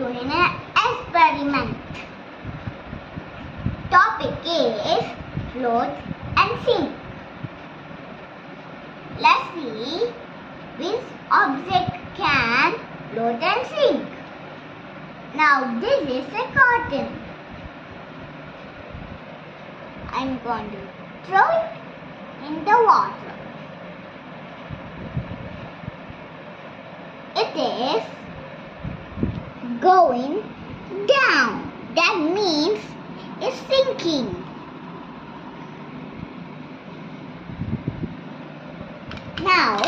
doing an experiment. Topic is float and sink. Let's see which object can float and sink. Now this is a curtain. I'm going to throw it in the water. It is going down. That means it's sinking. Now,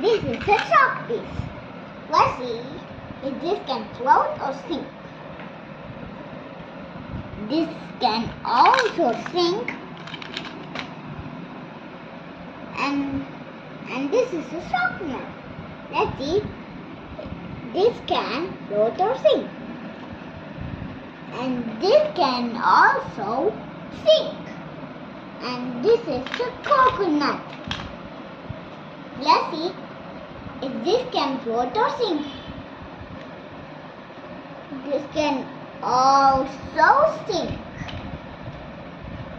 this is a chalk piece. Let's see if this can float or sink. This can also sink. And this is a sharpener. Let's see. This can float or sink. And this can also sink. And this is a coconut. Let's see if this can float or sink. This can also sink.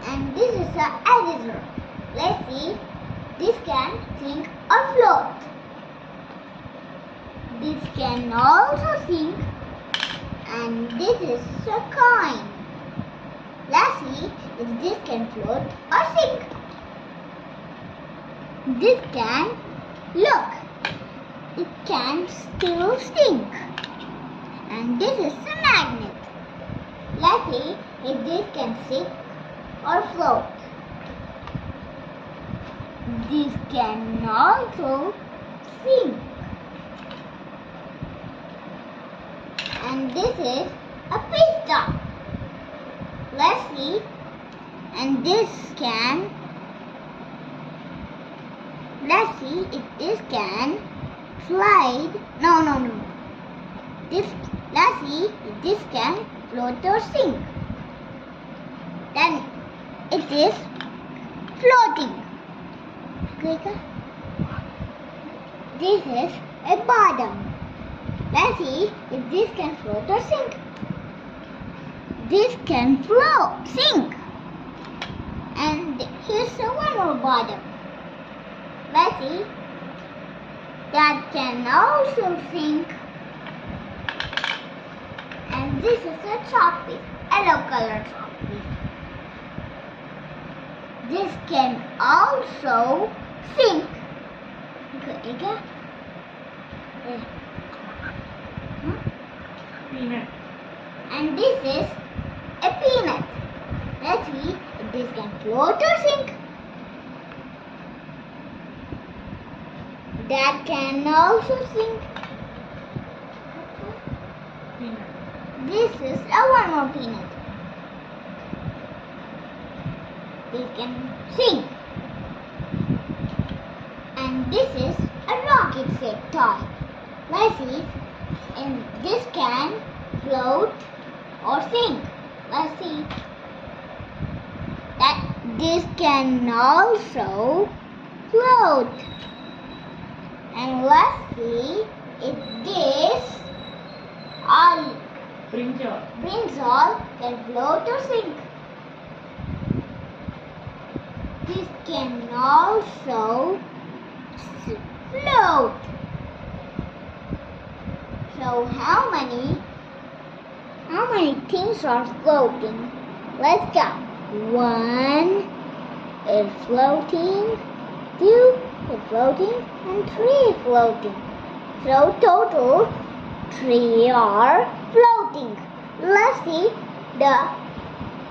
And this is an editor. Let's see, this can sink or float. This can also sink. And this is a coin. Let's see if this can float or sink. This can, look, it can still sink. And this is a magnet. Let's see if this can sink or float. This can also sink. And this is a pistol. Let's see. And this can, let's see if this can slide. No. Let's see if this can float or sink. Then it is floating. This is a bottom. Let's see if this can float or sink. This can float, sink. And here's one more bottom. Let's see. That can also sink. And this is a chalk piece, yellow color chalk piece. This can also sink. Peanut. And this is a peanut. Let's see if this can float or sink. That can also sink. Peanut. This is one more peanut. This can sink. And this is a rocket-shaped toy. Let's see if this can float or sink. Let's see. That this can also float. And let's see if this brinjal can float or sink. This can also float. So how many things are floating? Let's count. 1 is floating, 2 is floating, and 3 is floating. So total 3 are floating. Let's see the